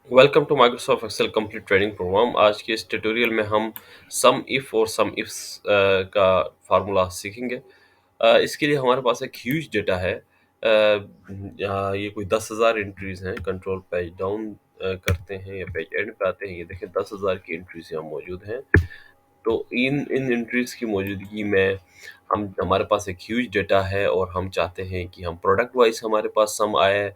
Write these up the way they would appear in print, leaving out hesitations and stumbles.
Welcome to Microsoft Excel complete training programme. आज के इस ट्यूटोरियल में हम सम इफ और सम इफ्स का फार्मूला सीखेंगे। इसके लिए हमारे पास एक ह्यूज डेटा है। ये कोई 10,000 एंट्रीज हैं। कंट्रोल पेज डाउन करते हैं या पेज एंड पे आते हैं, ये देखें 10,000 की एंट्रीज यहाँ मौजूद हैं। तो इन इन एंट्रीज की मौजूदगी में हम हमारे पास एक ह्यूज डेटा है और हम चाहते हैं कि हम प्रोडक्ट वाइज हमारे पास सम आए।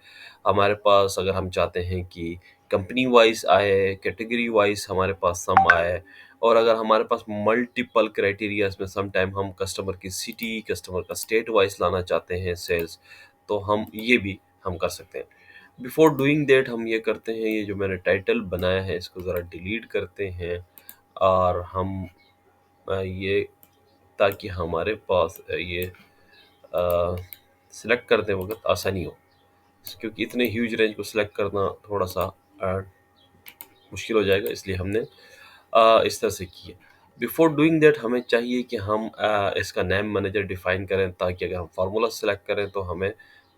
हमारे पास अगर हम चाहते हैं कि कंपनी वाइज आए, कैटेगरी वाइज हमारे पास सम आए, और अगर हमारे पास मल्टीपल क्राइटेरियाज में सम टाइम हम कस्टमर की सिटी, कस्टमर का स्टेट वाइज लाना चाहते हैं सेल्स, तो हम ये भी हम कर सकते हैं। बिफोर डूइंग दैट हम ये करते हैं, ये जो मैंने टाइटल बनाया है इसको ज़रा डिलीट करते हैं और हम ये ताकि हमारे पास ये सिलेक्ट करते वक्त आसानी हो, क्योंकि इतने ह्यूज रेंज को सिलेक्ट करना थोड़ा सा मुश्किल हो जाएगा, इसलिए हमने इस तरह से किया। बिफोर डूइंग दैट हमें चाहिए कि हम इसका नेम मैनेजर डिफाइन करें, ताकि अगर हम फार्मूला सेलेक्ट करें तो हमें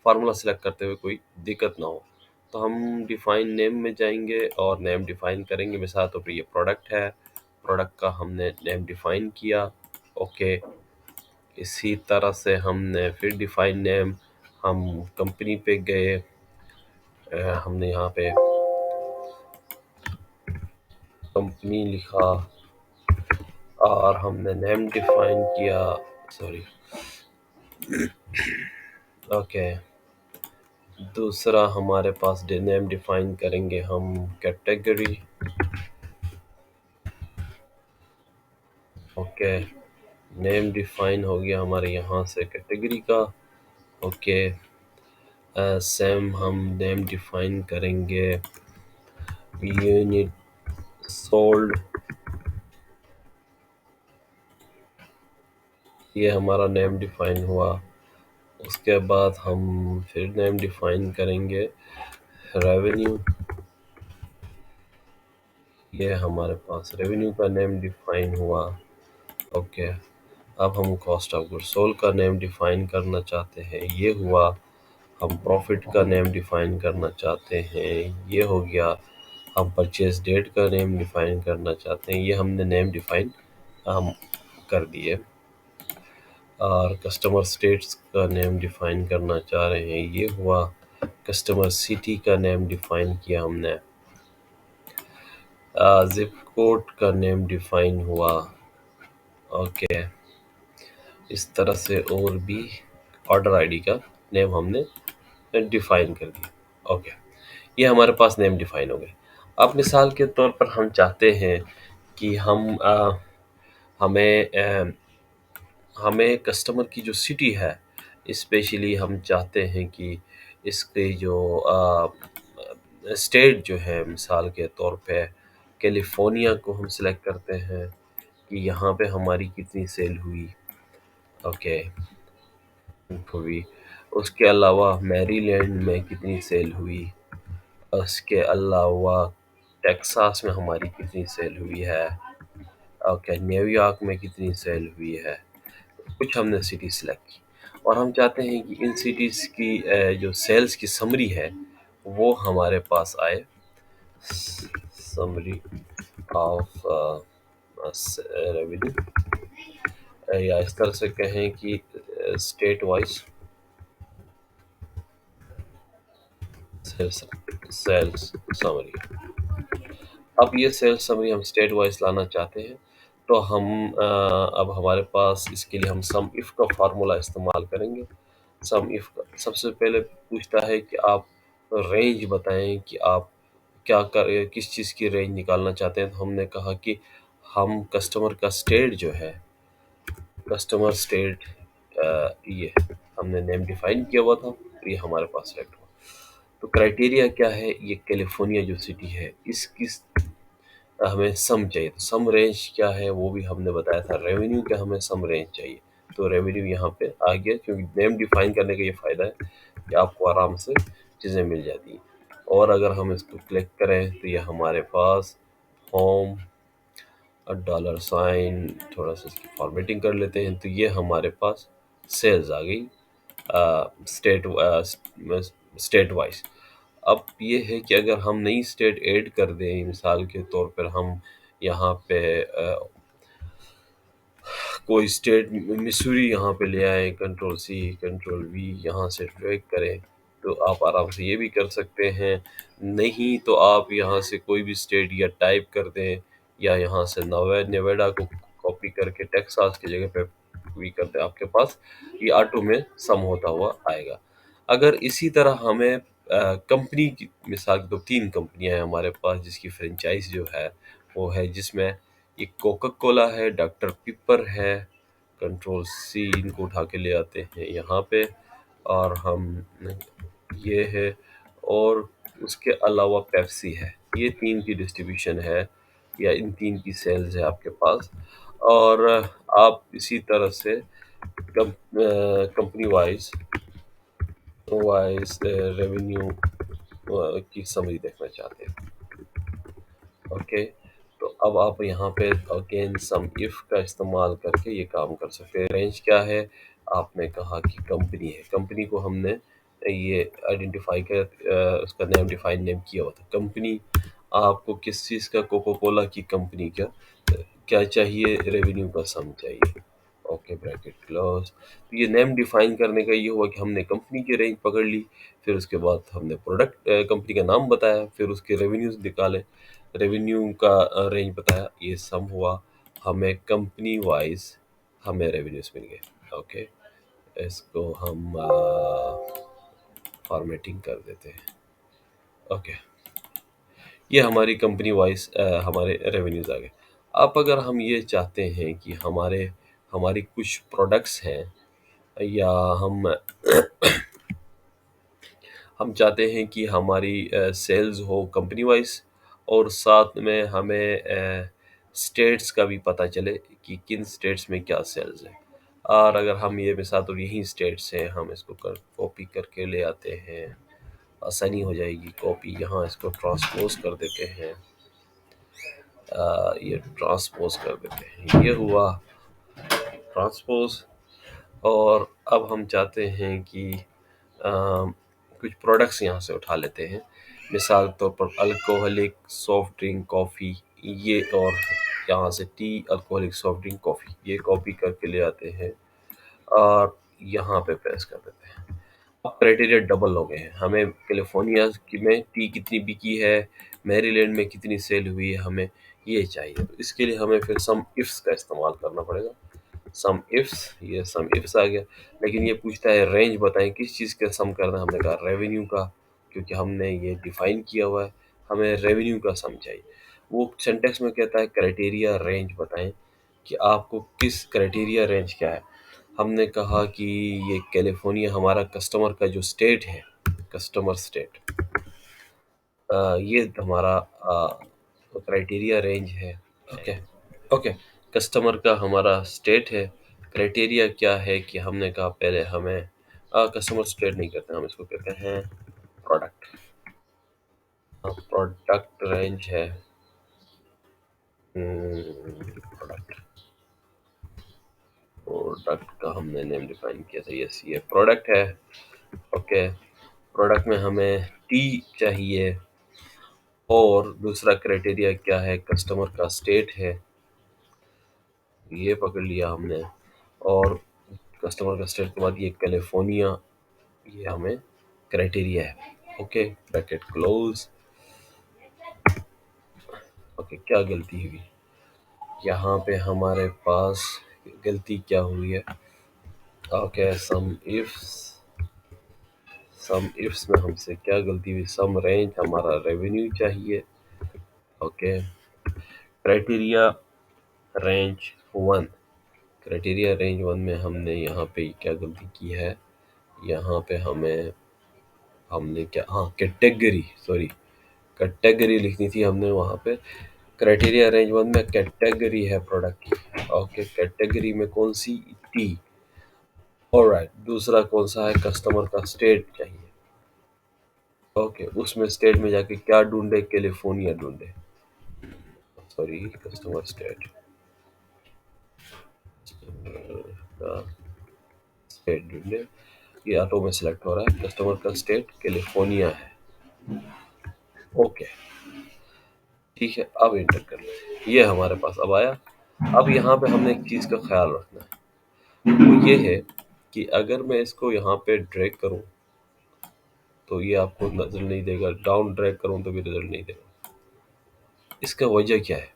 फार्मूला सेलेक्ट करते हुए कोई दिक्कत ना हो। तो हम डिफाइन नेम में जाएंगे और नेम डिफाइन करेंगे। मिसाल तौर पर ये प्रोडक्ट है, प्रोडक्ट का हमने नेम डिफाइन किया। ओके, इसी तरह से हमने फिर डिफाइन नेम, हम कंपनी पे गए, हमने यहाँ पे कंपनी लिखा और हमने नेम डिफाइन किया। Sorry, okay. दूसरा हमारे पास नेम डिफाइन करेंगे हम कैटेगरी। ओके, नेम डिफाइन हो गया हमारे यहाँ से कैटेगरी का। ओके, सेम हम नेम डिफाइन करेंगे यूनिट सोल्ड। ये हमारा नेम डिफाइन हुआ। उसके बाद हम फिर नेम डिफाइन करेंगे रेवेन्यू। ये हमारे पास रेवेन्यू का नेम डिफाइन हुआ। ओके, अब हम कॉस्ट ऑफ गुड्स सोल्ड का नेम डिफाइन करना चाहते हैं, ये हुआ। हम प्रॉफिट का नेम डिफाइन करना चाहते हैं, ये हो गया। हम परचेज डेट का नेम डिफाइन करना चाहते हैं, ये हमने नेम डिफाइन हम कर दिए। और कस्टमर स्टेट्स का नेम डिफाइन करना चाह रहे हैं, ये हुआ। कस्टमर सिटी का नेम डिफाइन किया हमने। जिप कोड का नेम डिफाइन हुआ। ओके, इस तरह से और भी ऑर्डर आईडी का नेम हमने डिफाइन कर दिया। ओके, ये हमारे पास नेम डिफाइन हो गए। अब मिसाल के तौर पर हम चाहते हैं कि हमें हमें कस्टमर की जो सिटी है, स्पेशली हम चाहते हैं कि इसके जो स्टेट जो है, मिसाल के तौर पे कैलिफोर्निया को हम सिलेक्ट करते हैं कि यहाँ पे हमारी कितनी सेल हुई। ओके, हुई। उसके अलावा मैरीलैंड में कितनी सेल हुई। उसके अलावा टेक्सास में हमारी कितनी सेल हुई है। ओके, न्यूयॉर्क में कितनी सेल हुई है। कुछ हमने सिटी सेलेक्ट की और हम चाहते हैं कि इन सिटीज़ की जो सेल्स की समरी है वो हमारे पास आए। समरी ऑफ रेवेन्यू, या इस तरह से कहें कि state wise sales sales summary. अब ये सेल्स समरी हम स्टेट वाइज लाना चाहते हैं, तो हम अब हमारे पास इसके लिए हम सम इफ का फार्मूला इस्तेमाल करेंगे। सम इफ का सबसे पहले पूछता है कि आप रेंज बताएं कि आप क्या कर किस चीज़ की रेंज निकालना चाहते हैं। तो हमने कहा कि हम कस्टमर का स्टेट जो है, कस्टमर स्टेट, ये हमने नेम डिफाइन किया हुआ था, तो ये हमारे पास सेलेक्ट हुआ। तो क्राइटेरिया क्या है, ये कैलिफोर्निया जो सिटी है इसकी हमें सम चाहिए। तो सम रेंज क्या है वो भी हमने बताया था। रेवेन्यू का हमें सम रेंज चाहिए, तो रेवेन्यू यहाँ पे आ गया, क्योंकि नेम डिफाइन करने का ये फ़ायदा है कि आपको आराम से चीज़ें मिल जाती हैं। और अगर हम इसको क्लिक करें तो ये हमारे पास होम डॉलर साइन, थोड़ा सा इसकी फॉर्मेटिंग कर लेते हैं, तो ये हमारे पास सेल्स आ गई स्टेट स्टेट वाइज। अब ये है कि अगर हम नई स्टेट ऐड कर दें, मिसाल के तौर पर हम यहाँ पे कोई स्टेट मिसूरी यहाँ पे ले आए, कंट्रोल सी कंट्रोल वी यहाँ से ड्रैग करें, तो आप आराम से ये भी कर सकते हैं। नहीं तो आप यहाँ से कोई भी स्टेट या टाइप कर दें, या यहाँ से नेवाडा को कॉपी करके टेक्सास की जगह पे भी कर दें, आपके पास ये ऑटो में सम होता हुआ आएगा। अगर इसी तरह हमें कंपनी की मिसाल के तो 3 कंपनियां हैं हमारे पास जिसकी फ्रेंचाइज जो है वो है, जिसमें एक कोका कोला है, डॉक्टर पिपर है, कंट्रोल सी इनको उठा के ले आते हैं यहाँ पे, और हम ये है, और उसके अलावा पेप्सी है। ये 3 की डिस्ट्रीब्यूशन है, या इन 3 की सेल्स है आपके पास। और आप इसी तरह से कंपनी वाइज रेवेन्यू की समरी देखना चाहते हैं। ओके, तो अब आप यहाँ पे अगेन सम इफ का इस्तेमाल करके ये काम कर सकते हैं। रेंज क्या है? आपने कहा कि कंपनी है, कंपनी को हमने ये आइडेंटिफाई कर उसका नेम डिफाइन नेम किया हुआ था कंपनी। आपको किस चीज़ का, कोका कोला की कंपनी का क्या चाहिए? रेवेन्यू का सम चाहिए। Okay, bracket close. तो ये नेम डिफाइन करने का ये हुआ कि हमने कंपनी की रेंज पकड़ ली, फिर उसके बाद हमने प्रोडक्ट कंपनी का नाम बताया, फिर उसके रेवेन्यूज निकाले, रेवेन्यू का रेंज बताया, ये सम हुआ। हमें कंपनी वाइज हमें रेवेन्यूज मिल गए। ओके, इसको हम फॉर्मेटिंग कर देते हैं। ओके, ये हमारी कंपनी वाइज हमारे रेवेन्यूज आ गए। अब अगर हम ये चाहते हैं कि हमारी कुछ प्रोडक्ट्स हैं, या हम चाहते हैं कि हमारी सेल्स हो कंपनी वाइज, और साथ में हमें स्टेट्स का भी पता चले कि किन स्टेट्स में क्या सेल्स है। और अगर हम ये मिसाल तो यही स्टेट्स हैं, हम इसको कॉपी करके ले आते हैं, आसानी हो जाएगी कॉपी। यहाँ इसको ट्रांसपोज कर देते हैं, ये ट्रांसपोज कर देते हैं, ये हुआ ट्रांसपोज। और अब हम चाहते हैं कि कुछ प्रोडक्ट्स यहाँ से उठा लेते हैं, मिसाल के तौर पर अल्कोहलिक सॉफ्ट ड्रिंक कॉफ़ी, ये, और यहाँ से T, alcoholic soft drink coffee, ये कॉपी करके ले आते हैं और यहाँ पे पेस्ट कर देते हैं। अब क्राइटेरिया डबल हो गए हैं। हमें कैलिफोर्निया में टी कितनी बिकी है, मैरीलैंड में कितनी सेल हुई है, हमें ये चाहिए। तो इसके लिए हमें फिर सम इफ्स का इस्तेमाल करना पड़ेगा। सम इफ्स, ये सम इफ्स आ गया, लेकिन ये पूछता है रेंज बताएं किस चीज़ का सम करना है। हमने कहा रेवेन्यू का, क्योंकि हमने ये डिफाइन किया हुआ है, हमें रेवेन्यू का सम चाहिए। वो सिंटेक्स में कहता है क्राइटेरिया रेंज बताएं कि आपको किस क्राइटेरिया रेंज क्या है। हमने कहा कि ये कैलिफोर्निया हमारा कस्टमर का जो स्टेट है, कस्टमर स्टेट, ये हमारा क्राइटेरिया रेंज है। ओके, ओके, कस्टमर का हमारा स्टेट है। क्राइटेरिया क्या है कि हमने कहा पहले हमें कस्टमर स्टेट नहीं कहते, हम इसको कहते हैं प्रोडक्ट। प्रोडक्ट रेंज है, प्रोडक्ट, प्रोडक्ट का हमने नेम डिफाइन किया था, यस, ये प्रोडक्ट है। ओके, प्रोडक्ट में हमें टी चाहिए, और दूसरा क्राइटेरिया क्या है? कस्टमर का स्टेट है, ये पकड़ लिया हमने। और कस्टमर का स्टेट के बाद ये कैलिफोर्निया, ये हमें क्राइटेरिया है। Okay, bracket close. ओके, क्या गलती हुई यहाँ पे हमारे पास? गलती क्या हुई है? ओके, सम इफ्स में हमसे क्या गलती हुई? सम रेंज, हमारा रेवेन्यू चाहिए। Okay, criteria range one, criteria range one में हमने यहाँ पे क्या गलती की है? यहाँ पे हमने क्या, हाँ, कैटेगरी, सॉरी, कैटेगरी लिखनी थी हमने वहाँ पे। क्राइटेरिया रेंज वन में कैटेगरी है प्रोडक्ट की। ओके, कैटेगरी में कौन सी? टी। ऑलराइट, दूसरा कौन सा है? कस्टमर का स्टेट चाहिए। ओके, उसमें स्टेट में जाके क्या ढूंढे? कैलिफोर्निया ढूंढे, सॉरी, कस्टमर स्टेट, स्टेट ढूंढे। ये ऑटो में सिलेक्ट हो रहा है, कस्टमर का स्टेट कैलिफोर्निया है। ओके, ठीक है, अब एंटर कर लें। ये हमारे पास अब आया। अब यहाँ पे हमने एक चीज़ का ख्याल रखना है, वो ये है कि अगर मैं इसको यहाँ पे ड्रैग करूँ तो ये आपको नजर नहीं देगा, डाउन ड्रैग करूँ तो भी नजर नहीं देगा। इसका वजह क्या है?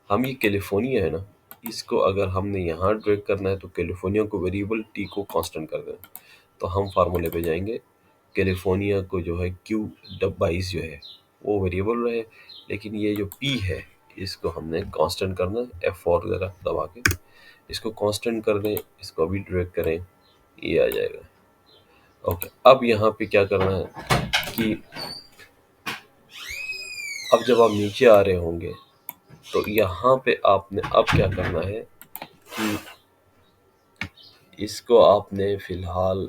हम ये कैलिफोर्निया है ना, इसको अगर हमने यहाँ ड्रैग करना है तो कैलिफोर्निया को वेरिएबल टी को कांस्टेंट कर दें, तो हम फार्मूले पे जाएंगे। कैलिफोर्निया को जो है क्यू डब 22 जो है वो वेरिएबल रहे, लेकिन ये जो पी है इसको हमने कांस्टेंट करना है। F4 ज़रा दबा के इसको कांस्टेंट कर दें, इसको अभी ड्रैग करें, ये आ जाएगा। ओके, अब यहाँ पे क्या करना है कि अब जब आप नीचे आ रहे होंगे तो यहाँ पे आपने अब क्या करना है कि इसको आपने फ़िलहाल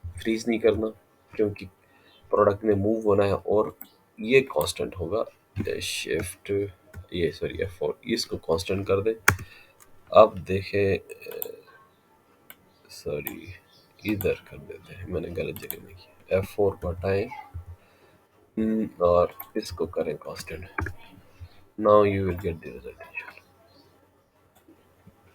फ्रीज़ नहीं करना, क्योंकि प्रोडक्ट में मूव होना है और ये कांस्टेंट होगा। शिफ्ट ये सॉरी F4, इसको कांस्टेंट कर दें। अब देखें, सॉरी इधर कर देते हैं, मैंने गलत जगह में किया। F4 को हटाएं और इसको करें constant. Now you will get the result.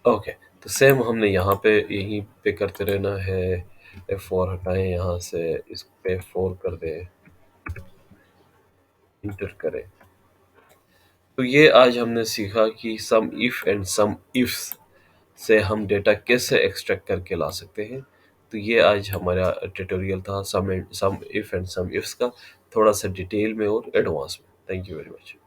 Okay, तो सेम हमने यहाँ पे यहीं पे करते रहना है। F4 हटाएं यहाँ से, इस पे 4 कर दें, इंटर करें। तो ये आज हमने सीखा कि सम इफ एंड सम इफ्स से हम डेटा कैसे एक्सट्रैक्ट करके ला सकते हैं। तो ये आज हमारा ट्यूटोरियल था सम इफ एंड सम इफ्स का, थोड़ा सा डिटेल में और एडवांस में। Thank you very much.